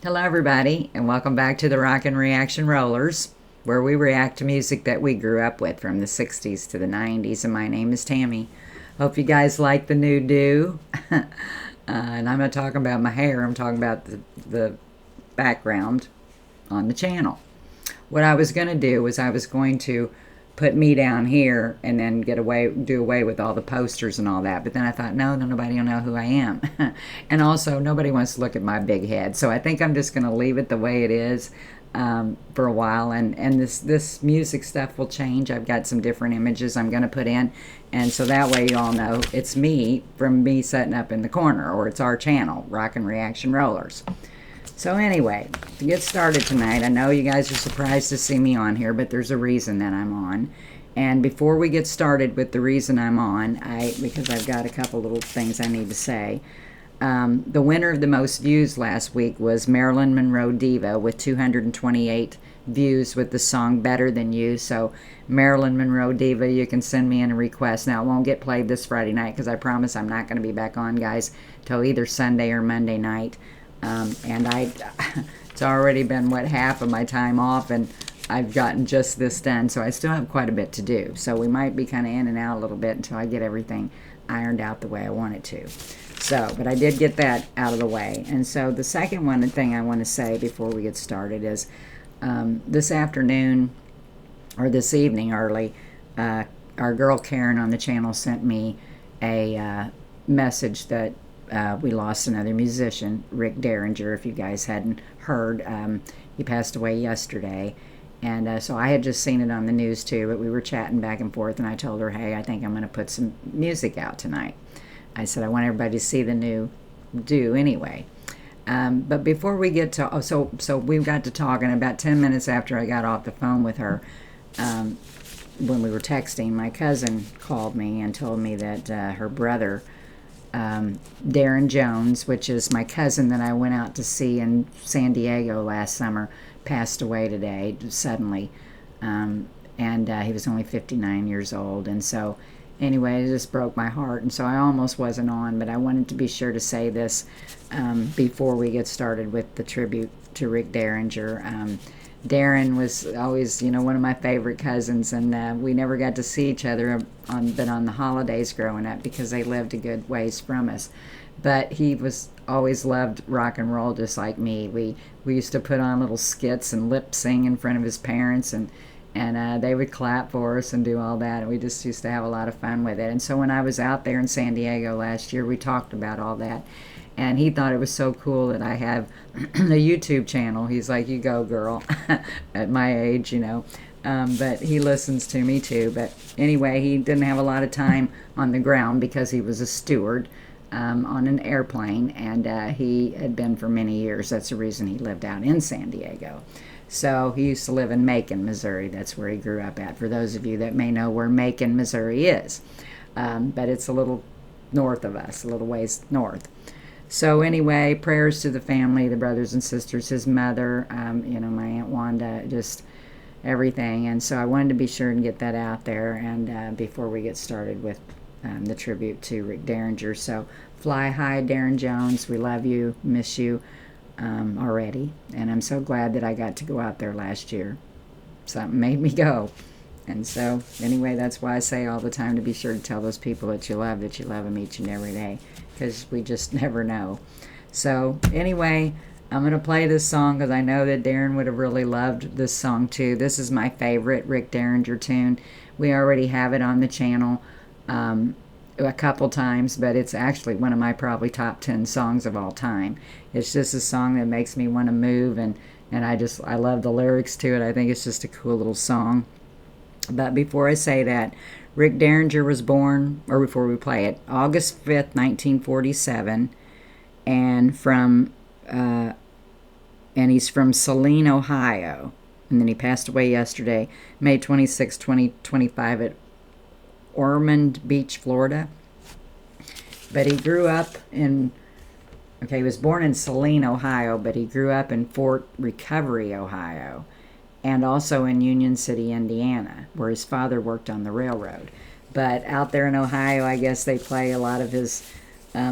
Hello, everybody, and welcome back to the Rockin' Reaction Rollers, where we react to music that we grew up with from the 60s to the 90s. And my name is Tammy. Hope you guys like the new do. And I'm not talking about my hair, I'm talking about the background on the channel. What I was going to do was I was going to put me down here and then do away with all the posters and all that. But then I thought, no, nobody will know who I am. And also, nobody wants to look at my big head. So I think I'm just going to leave it the way it is for a while. And this music stuff will change. I've got some different images I'm going to put in. And so that way you all know it's me from me setting up in the corner, or it's our channel, Rockin' Reaction Rollers. So anyway, to get started tonight, I know you guys are surprised to see me on here, but there's a reason that I'm on. And before we get started with the reason I'm on, because I've got a couple little things I need to say. The winner of the most views last week was Marilyn Monroe Diva with 228 views with the song Better Than You. So Marilyn Monroe Diva, you can send me in a request. Now, it won't get played this Friday night because I promise I'm not going to be back on, guys, till either Sunday or Monday night. It's already been, half of my time off, and I've gotten just this done, so I still have quite a bit to do. So we might be kind of in and out a little bit until I get everything ironed out the way I want it to. So, but I did get that out of the way. And so the second thing I want to say before we get started is this afternoon, or this evening early, our girl Karen on the channel sent me a message that we lost another musician, Rick Derringer. If you guys hadn't heard, he passed away yesterday. And so I had just seen it on the news too, but we were chatting back and forth, and I told her, hey, I think I'm going to put some music out tonight. I said I want everybody to see the new do anyway. But before we get to, so we got to talking about 10 minutes after I got off the phone with her. When we were texting, my cousin called me and told me that her brother, Darren Jones, which is my cousin that I went out to see in San Diego last summer, passed away today suddenly, and he was only 59 years old. And so anyway, it just broke my heart, and so I almost wasn't on, but I wanted to be sure to say this before we get started with the tribute to Rick Derringer. Darren was always, one of my favorite cousins, and we never got to see each other but on the holidays growing up because they lived a good ways from us. But he was always loved rock and roll just like me. We used to put on little skits and lip sing in front of his parents, and they would clap for us and do all that, and we just used to have a lot of fun with it. And so when I was out there in San Diego last year, we talked about all that. And he thought it was so cool that I have a YouTube channel. He's like, you go, girl, at my age, But he listens to me, too. But anyway, he didn't have a lot of time on the ground because he was a steward on an airplane. And he had been for many years. That's the reason he lived out in San Diego. So he used to live in Macon, Missouri. That's where he grew up at, for those of you that may know where Macon, Missouri is. But it's a little north of us, a little ways north. So anyway, prayers to the family, the brothers and sisters, his mother, my Aunt Wanda, just everything. And so I wanted to be sure and get that out there, and before we get started with the tribute to Rick Derringer. So fly high, Darren Jones. We love you, miss you already. And I'm so glad that I got to go out there last year. Something made me go. And so anyway, that's why I say all the time to be sure to tell those people that you love them each and every day, because we just never know. So anyway, I'm going to play this song because I know that Darren would have really loved this song too. This is my favorite Rick Derringer tune. We already have it on the channel a couple times, but it's actually one of my probably top 10 songs of all time. It's just a song that makes me want to move, and I love the lyrics to it. I think it's just a cool little song. But before I say that, Rick Derringer was born, or before we play it, August 5th, 1947, and he's from Saline, Ohio. And then he passed away yesterday, May 26, 2025, at Ormond Beach, Florida. But he grew up he was born in Saline, Ohio, but he grew up in Fort Recovery, Ohio, and also in Union City, Indiana, where his father worked on the railroad. But out there in Ohio, I guess they play a lot of his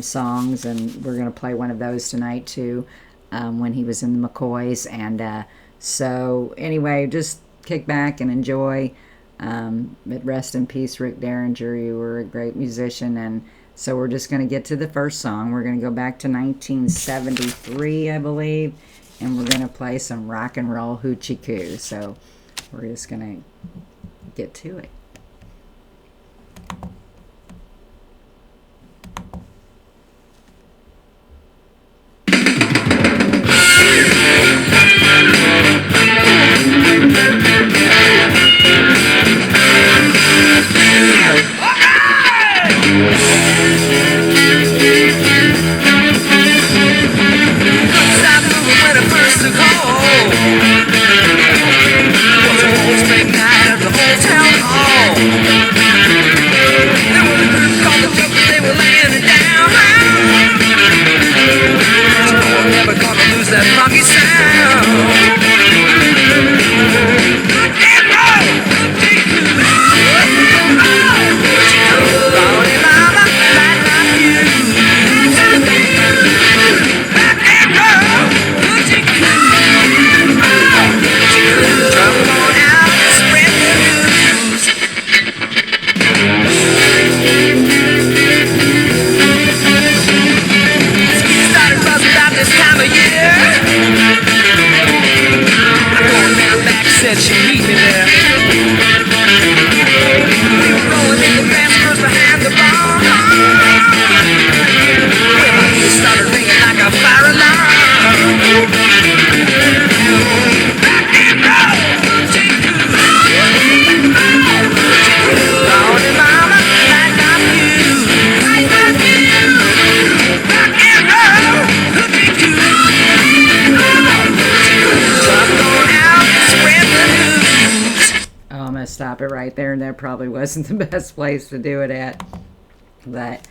songs, and we're going to play one of those tonight too. when he was in the McCoys. And so anyway, just kick back and enjoy. But rest in peace, Rick Derringer. You were a great musician. And so we're just going to get to the first song. We're going to go back to 1973, I believe, and we're going to play some rock and roll hoochie coo. So we're just going to get to it. Stop it right there, and that probably wasn't the best place to do it at, but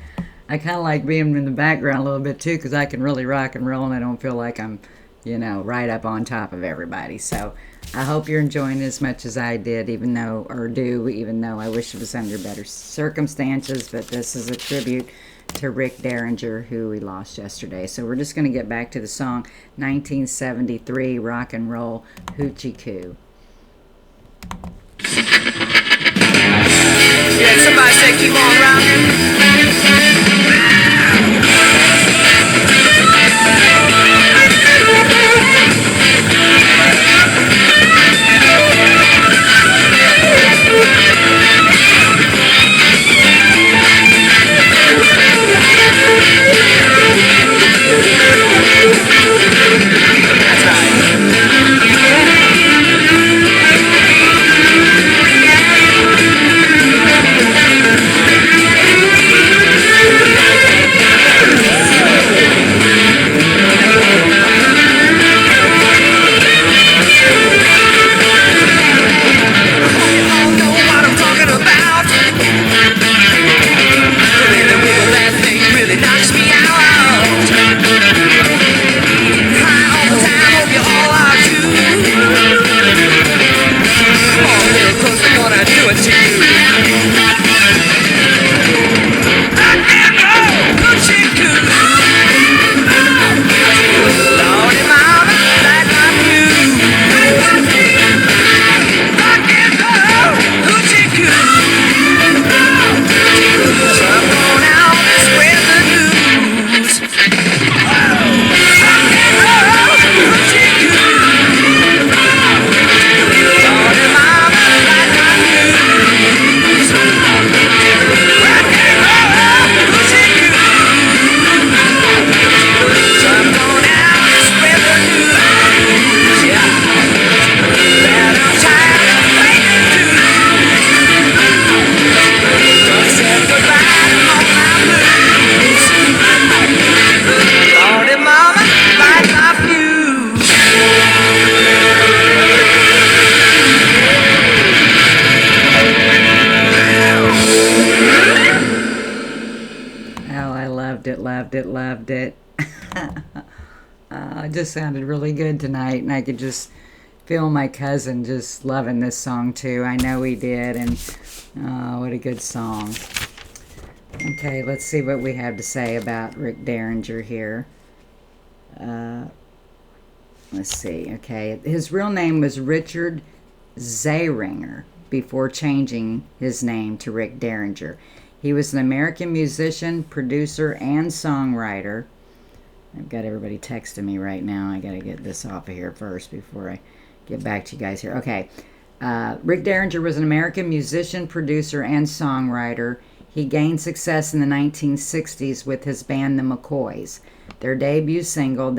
I kind of like being in the background a little bit too, because I can really rock and roll and I don't feel like I'm, you know, right up on top of everybody. So I hope you're enjoying it as much as I did, even though I wish it was under better circumstances. But this is a tribute to Rick Derringer, who we lost yesterday. So we're just going to get back to the song 1973 rock and roll hoochie coo. Yeah, somebody say keep on rocking. Loved it. It just sounded really good tonight, and I could just feel my cousin just loving this song too. I know he did, and what a good song. Okay, let's see what we have to say about Rick Derringer here. let's see, okay. His real name was Richard Zeringer before changing his name to Rick Derringer. He was an American musician, producer, and songwriter. I've got everybody texting me right now. I got to get this off of here first before I get back to you guys here. Okay. Rick Derringer was an American musician, producer, and songwriter. He gained success in the 1960s with his band, the McCoys. Their debut single,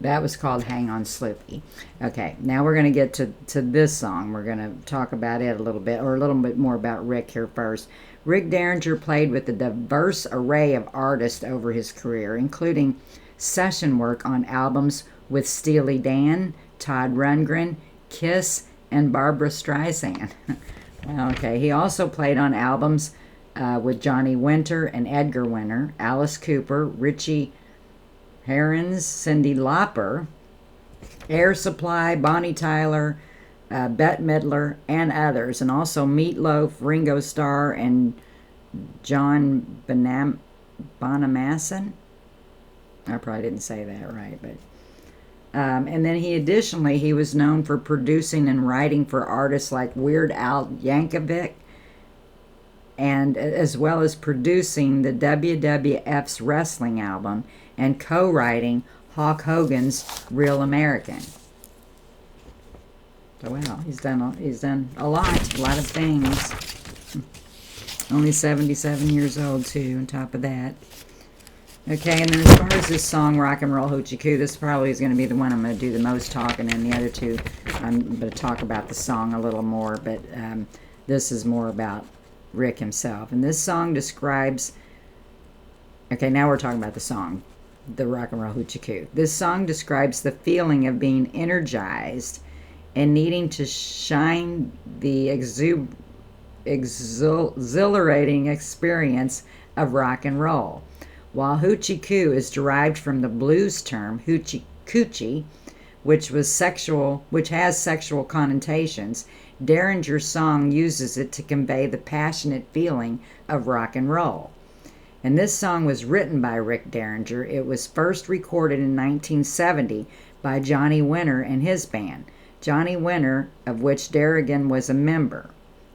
that was called Hang On Sloopy. Okay, now we're going to get to this song. We're going to talk about it a little bit, or a little bit more about Rick here first. Rick Derringer played with a diverse array of artists over his career, including session work on albums with Steely Dan, Todd Rundgren, Kiss, and Barbra Streisand. Okay, he also played on albums with Johnny Winter and Edgar Winter, Alice Cooper, Richie Herons, Cyndi Lauper, Air Supply, Bonnie Tyler, Bette Midler, and others, and also Meatloaf, Ringo Starr, and John Bonamassa. I probably didn't say that right, but and then he was known for producing and writing for artists like Weird Al Yankovic, and as well as producing the WWF's wrestling album and co-writing Hulk Hogan's Real American. So wow, he's done a lot of things. Only 77 years old too, on top of that. Okay, and then as far as this song, Rock and Roll Hoochie Coo, this probably is going to be the one I'm going to do the most talking, and the other two, I'm going to talk about the song a little more, but this is more about Rick himself. And this song describes, okay, now we're talking about the song, the Rock and Roll Hoochie Coo. This song describes the feeling of being energized and needing to shine the exhilarating experience of rock and roll. While Hoochie Coo is derived from the blues term hoochie, which has sexual connotations, Derringer's song uses it to convey the passionate feeling of rock and roll. And this song was written by Rick Derringer. It was first recorded in 1970 by Johnny Winter and his band, Johnny Winter, of which Derringer was a member.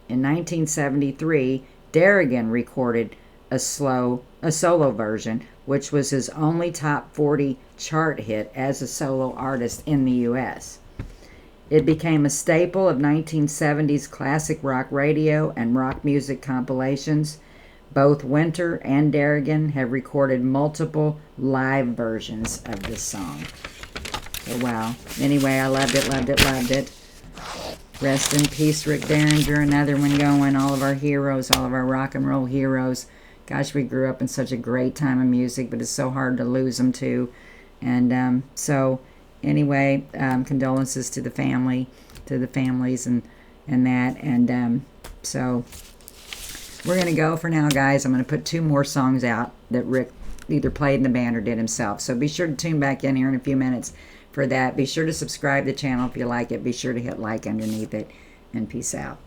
In 1973, Derringer recorded a solo version, which was his only top 40 chart hit as a solo artist in the U.S. It became a staple of 1970s classic rock radio and rock music compilations. Both Winter and Derringer have recorded multiple live versions of this song. So wow. Anyway, I loved it. Rest in peace, Rick Derringer. Another one going. All of our heroes, all of our rock and roll heroes. Gosh, we grew up in such a great time of music, but it's so hard to lose them too. And so, anyway, condolences to the families and that. And so, we're going to go for now, guys. I'm going to put 2 more songs out that Rick either played in the band or did himself. So be sure to tune back in here in a few minutes for that. Be sure to subscribe to the channel if you like it. Be sure to hit like underneath it. And peace out.